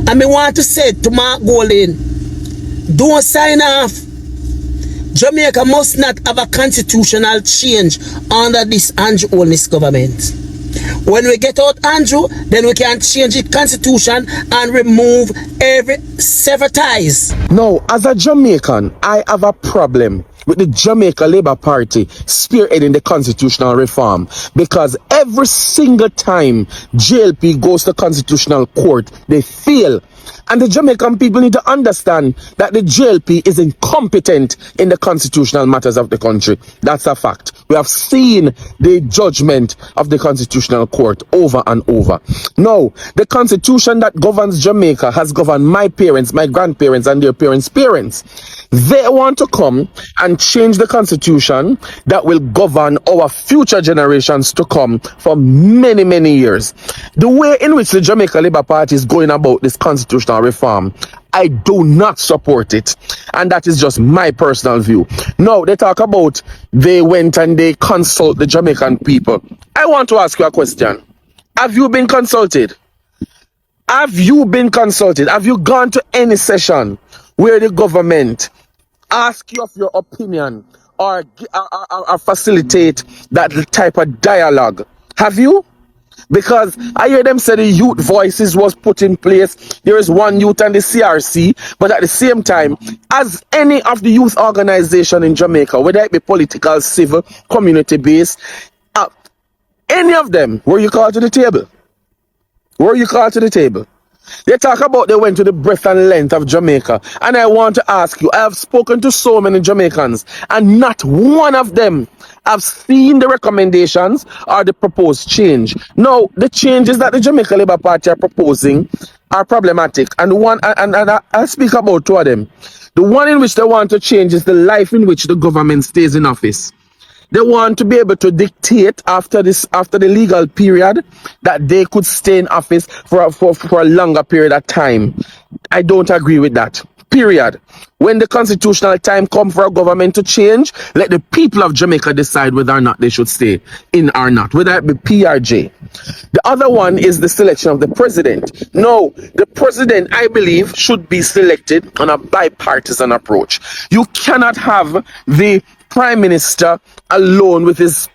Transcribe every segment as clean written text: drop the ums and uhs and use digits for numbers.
And me want to say to Mark Golding, don't sign off. Jamaica must not have a constitutional change under this andrewholness government. When we get out Andrew, then we can change the constitution and remove every sever ties. Now, as a Jamaican, I have a problem with the Jamaica Labour Party spearheading the constitutional reform, because every single time JLP goes to constitutional court, they fail. And the Jamaican people need to understand that the JLP is incompetent in the constitutional matters of the country. That's a fact. We have seen the judgment of the Constitutional Court over and over. Now, the constitution that governs Jamaica has governed my parents, my grandparents, and their parents' parents. They want to come and change the constitution that will govern our future generations to come for many, many years. The way in which the Jamaica Labour Party is going about this constitutional reform, I do not support it. And that is just my personal view. Now, they talk about they went and they consult the Jamaican people. I want to ask you a question. Have you been consulted? Have you been consulted? Have you gone to any session where the government ask you of your opinion or facilitate that type of dialogue? Have you? Because I hear them say the youth voices was put in place. There is one youth and the CRC, but at the same time, as any of the youth organization in Jamaica, whether it be political, civil, community-based, any of them, were you called to the table? Were you called to the table? They talk about they went to the breadth and length of Jamaica. And I want to ask you, I have spoken to so many Jamaicans, and not one of them have seen the recommendations or the proposed change. Now, the changes that the Jamaica Labour Party are proposing are problematic. And I'll speak about two of them. The one in which they want to change is the life in which the government stays in office. They want to be able to dictate after the legal period that they could stay in office for a longer period of time. I don't agree with that. Period. When the constitutional time comes for a government to change, let the people of Jamaica decide whether or not they should stay in or not, whether it be PRJ. The other one is the selection of the president. No, the president, I believe, should be selected on a bipartisan approach. You cannot have the prime minister alone with his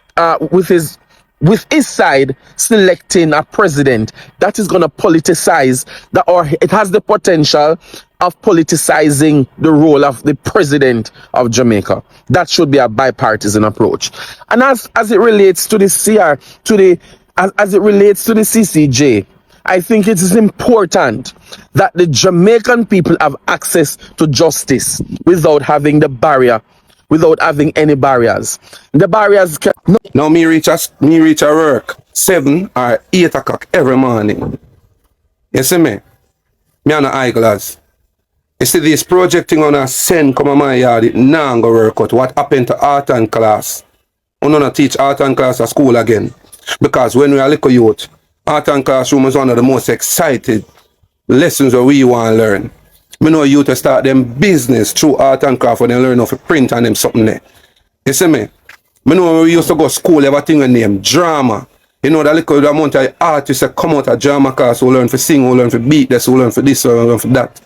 side selecting a president. That is going to politicize or it has the potential of politicizing the role of the president of Jamaica. That should be a bipartisan approach. And as it relates to the as it relates to the CCJ, I think it is important that the Jamaican people have access to justice without having the barrier, without having any barriers. The barriers can... Now me reach a work 7 or 8 o'clock every morning. You see me? Me on the eyeglass. You see this project thing on a send come on my yard, it now go work out. What happened to art and class? We don't teach art and class at school again. Because when we are little youth, art and classroom is one of the most excited lessons that we want to learn. We know youth to start them business through art and craft when they learn how to print and them something there. You see me? I know when we used to go to school, everything we name drama. You know, that little amount of artists that come out of drama class who learn to sing, who learn to beat this, who learn for this, who learn for that.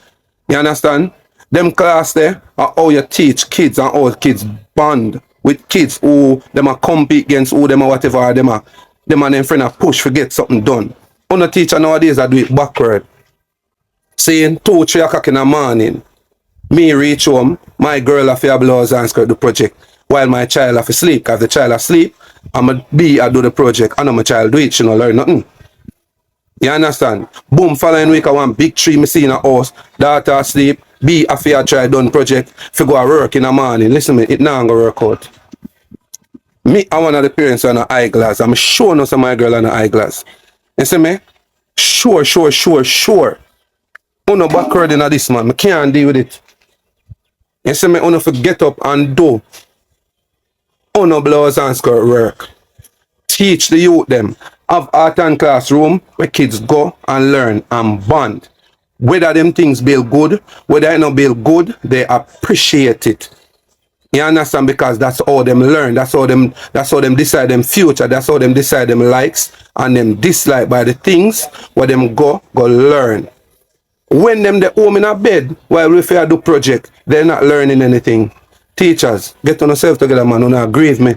You understand? Them class there are how you teach kids and how kids bond with kids who them are compete against who them or whatever them are and them friend are push to get something done. On the teacher nowadays I do it backward. Saying 2, 3 o'clock in the morning, me reach home, my girl have to blouse and skirt the project while my child have to sleep. Because the child asleep, I do the project and my child do it, she don't learn nothing. You understand? Boom, following week I want big tree me see in a house, daughter asleep, B have to try done project, for go work in the morning. Listen me, it now go work out. Me, I one of the parents on an eyeglass. I'm sure no some my girl on an eyeglass. You see me? Sure. Uno backward in this man. I can't deal with it. You see me? Uno for get up and do. Uno blouse and skirt work. Teach the youth them. Have art and classroom where kids go and learn and bond. Whether them things build good, whether they not build good, they appreciate it. You understand? Because that's how them learn. That's how them decide them future. That's how them decide them likes and them dislike by the things where them go learn. When them the home in a bed while we fair do project, they're not learning anything. Teachers, get on yourself together, man. Do not grieve me.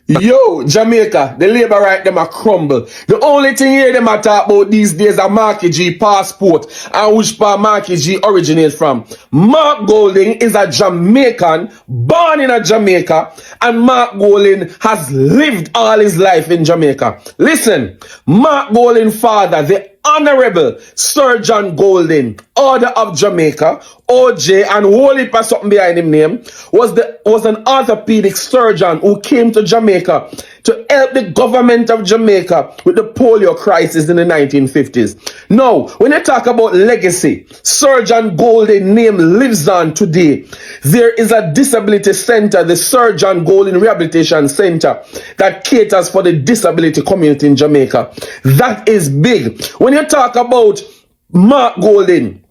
Yo, Jamaica, the labor right them a crumble. The only thing here them a talk about these days are Marky G passport and which part Marky G originates from. Mark Golding is a Jamaican, born in a Jamaica, and Mark Golding has lived all his life in Jamaica. Listen, Mark Golding's father, the Honorable Sir John Golding, Order of Jamaica, OJ, and whole heap of something behind him name, was an orthopedic surgeon who came to Jamaica to help the government of Jamaica with the polio crisis in the 1950s. Now, when you talk about legacy, Sir John Golding name lives on today. There is a disability center, the Sir John Golding Rehabilitation Center, that caters for the disability community in Jamaica. That is big. When you talk about Mark Golding,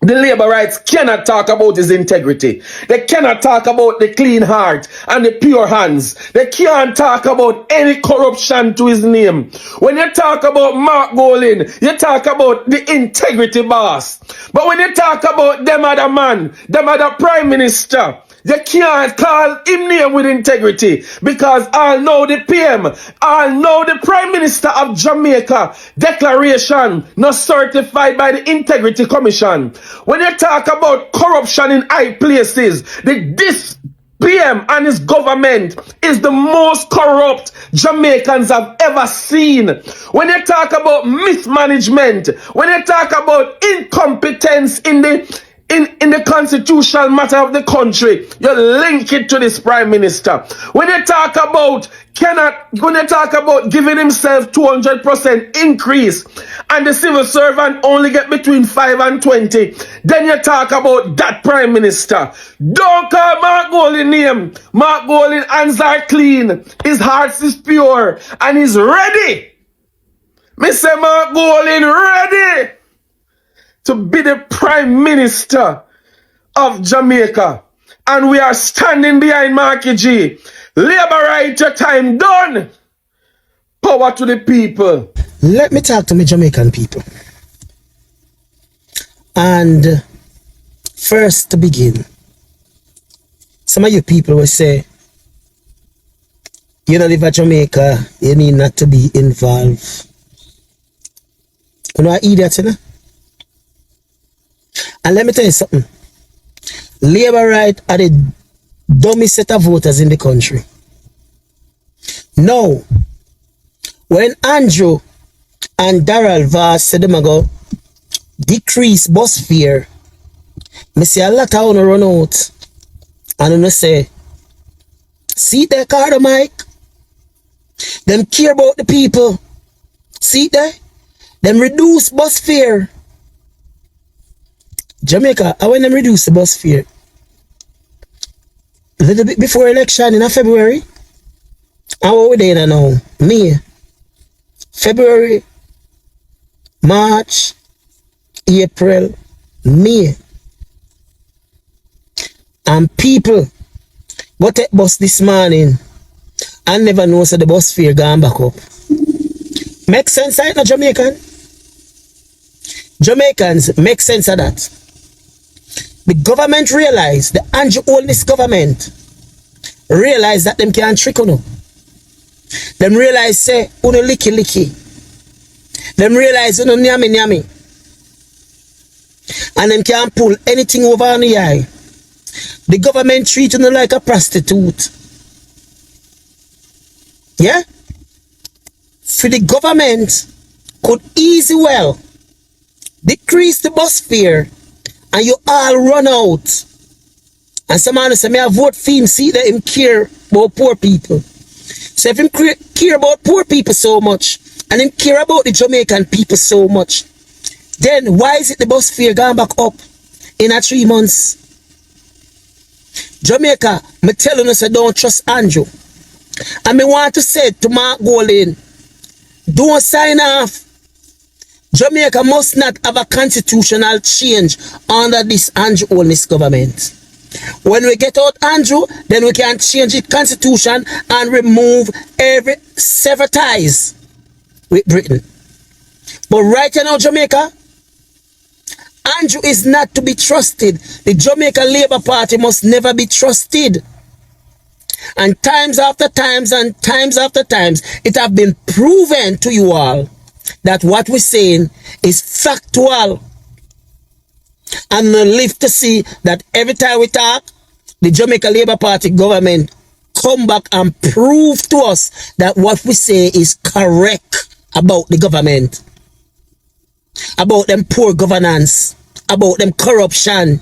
the labor rights cannot talk about his integrity. They cannot talk about the clean heart and the pure hands. They can't talk about any corruption to his name. When you talk about Mark Golding, you talk about the integrity boss. But when you talk about them other man, them other prime minister, you can't call him name with integrity, because I'll know the PM, I'll know the Prime Minister of Jamaica declaration not certified by the Integrity Commission. When you talk about corruption in high places, this PM and his government is the most corrupt Jamaicans have ever seen. When you talk about mismanagement, when you talk about incompetence in the constitutional matter of the country, you link it to this prime minister. When you talk about giving himself 200% increase and the civil servant only get between 5 and 20, then you talk about that prime minister. Don't call Mark Golding name. Mark Golding hands are clean, his heart is pure, and he's ready. Me say Mark Golding ready to be the Prime Minister of Jamaica. And we are standing behind Marky G. Labor right, your time done. Power to the people. Let me talk to my Jamaican people. And first to begin, some of you people will say, you don't live in Jamaica, you need not to be involved. You know what idiot, you know? And let me tell you something. Labour right are the dumbest set of voters in the country. Now, when Andrew and Daryl Voss said them go decrease bus fare, me see a lot of them run out and them say, see there, Carter Mike? Them care about the people. See there? Them reduce bus fare. Jamaica, I want them reduce the bus fare a little bit before election in February. And what we there now? May, February, March, April, May. And people go take bus this morning and never know so the bus fare gone back up. Make sense right now, Jamaican? Jamaicans, make sense of that. The government realized, the andrewholness government realized that them can't trick on you. Them realize say, uno licky. Them realize uno nyami. And them can't pull anything over on the eye. The government treat you like a prostitute. Yeah? For the government could easy well decrease the bus fare and you all run out. And some man say, me I vote for him, see that him care about poor people. So if him care about poor people so much, and him care about the Jamaican people so much, then why is it the bus fare gone back up in a 3 months? Jamaica, me telling us I don't trust Andrew. And me want to say to Mark Golding, don't sign off. Jamaica must not have a constitutional change under this andrewholness government. When we get out Andrew, then we can change the constitution and remove sever ties with Britain. But right now, Jamaica, Andrew is not to be trusted. The Jamaica Labour Party must never be trusted. And times after times and times after times, it have been proven to you all that what we're saying is factual. And we live to see that every time we talk, the Jamaica Labour Party government come back and prove to us that what we say is correct about the government, about them poor governance, about them corruption,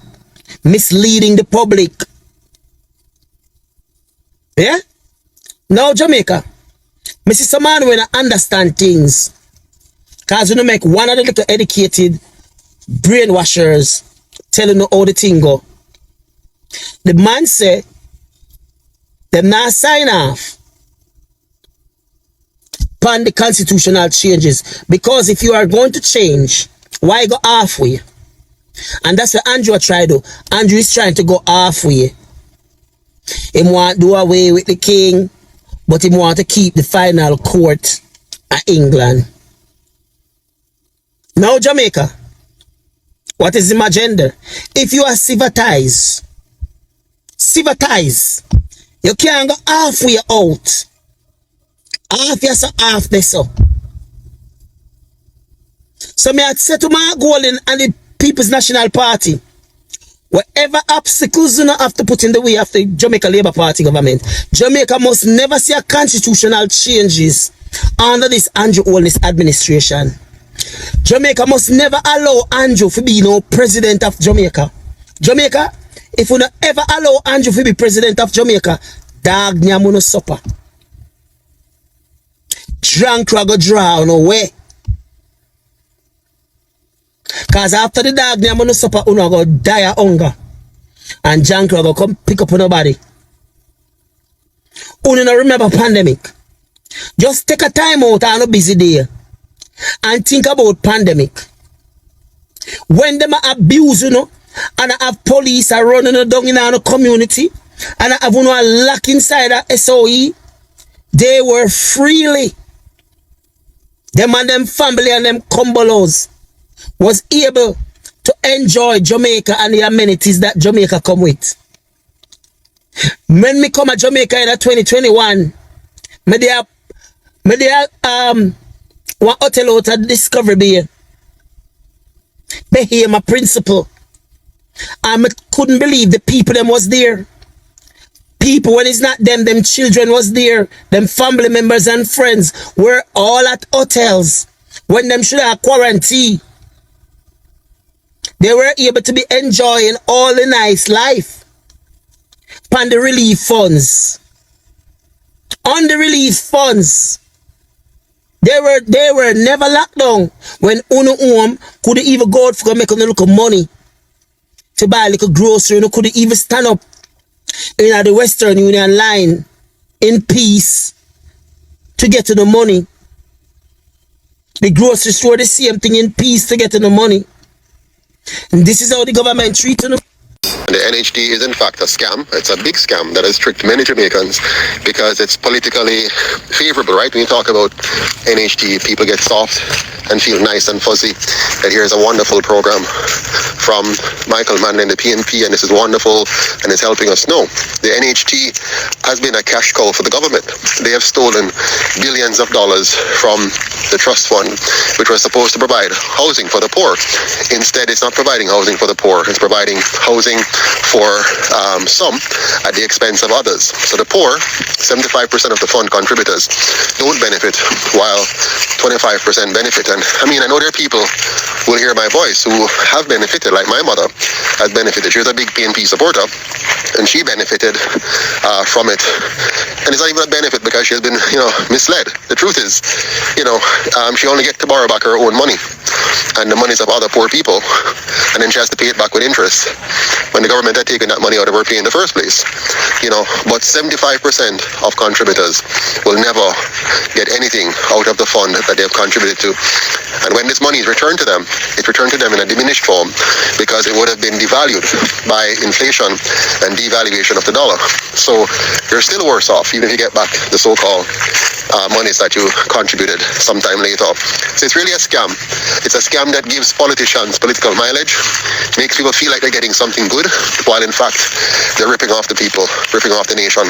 misleading the public. Yeah? Now Jamaica, I see some man when I understand things. Cause you know make one of the little educated brainwashers telling you how the thing go. The man say them not sign off upon the constitutional changes. Because if you are going to change, why go halfway? And that's what Andrew tried to do. Andrew is trying to go halfway. He want to do away with the king, but he want to keep the final court at England. Now Jamaica, what is the agenda? If you are civilized, you can't go halfway out. Half yes, so half this so. So me had said to markgolding and the People's National Party, whatever obstacles you not have to put in the way of the Jamaica Labour Party government, Jamaica must never see a constitutional changes under this andrewholness administration. Jamaica must never allow Andrew to be no president of Jamaica. Jamaica, if we not ever allow Andrew to be president of Jamaica, dog nyamuno supper. Drunk go draw no way. Cause after the dog nyamuno supper, uno go die of hunger. And drunk go come pick up on nobody. Uno no remember pandemic. Just take a time out on a busy day and think about pandemic. When them abuse, you know, and I have police are running down in our community, and I have one lock inside a SOE, they were freely, them and them family and them cumbolos was able to enjoy Jamaica and the amenities that Jamaica come with. When me come to Jamaica in 2021, me there one hotel out at Discovery Bay. They hear my principal. I couldn't believe the people them was there. People, when it's not them children was there. Them family members and friends were all at hotels. When them should have quarantine. They were able to be enjoying all the nice life. On the relief funds. On the relief funds. They were never locked down when uno home could even go out for make a little money to buy a little grocery. You could even stand up in the Western Union line in peace to get to the money. The grocery store the same thing in peace to get to the money. And this is how the government treats them. The NHD is in fact a scam. It's a big scam that has tricked many Jamaicans because it's politically favorable, right? When you talk about NHD, people get soft and feel nice and fuzzy. That here's a wonderful program from Michael Mann and the PNP, and this is wonderful and it's helping us. No, the NHD has been a cash cow for the government. They have stolen billions of dollars from the trust fund, which was supposed to provide housing for the poor. Instead, it's not providing housing for the poor. It's providing housing for some at the expense of others. So the poor, 75% of the fund contributors don't benefit, while 25% benefit. And I mean, I know there are people who will hear my voice who have benefited, like my mother has benefited. She was a big PNP supporter, and she benefited from it. And it's not even a benefit because she has been, misled. The truth is, she only gets to borrow back her own money, and the monies of other poor people, and then she has to pay it back with interest when the government had taken that money out of her pay in the first place. But 75% of contributors will never get anything out of the fund that they have contributed to. And when this money is returned to them, it's returned to them in a diminished form because it would have been devalued by inflation and devaluation of the dollar. So you're still worse off, even if you get back the so-called monies that you contributed sometime later. So it's really a scam. It's a scam that gives politicians political mileage. knowledge, makes people feel like they're getting something good, while in fact they're ripping off the people, ripping off the nation,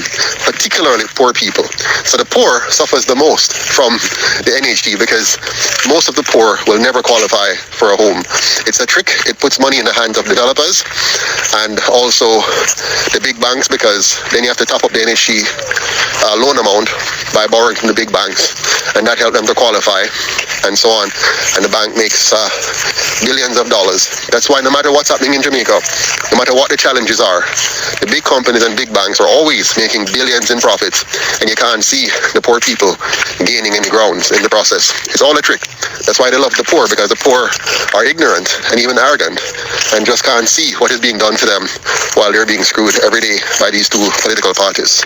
particularly poor people. So the poor suffers the most from the NHD because most of the poor will never qualify for a home. It's a trick. It puts money in the hands of developers and also the big banks, because then you have to top up the NHD loan amount by borrowing from the big banks, and that helps them to qualify and so on. And the bank makes billions of dollars. That's why no matter what's happening in Jamaica, no matter what the challenges are, the big companies and big banks are always making billions in profits, and you can't see the poor people gaining any grounds in the process. It's all a trick. That's why they love the poor, because the poor are ignorant and even arrogant and just can't see what is being done to them while they're being screwed every day by these two political parties.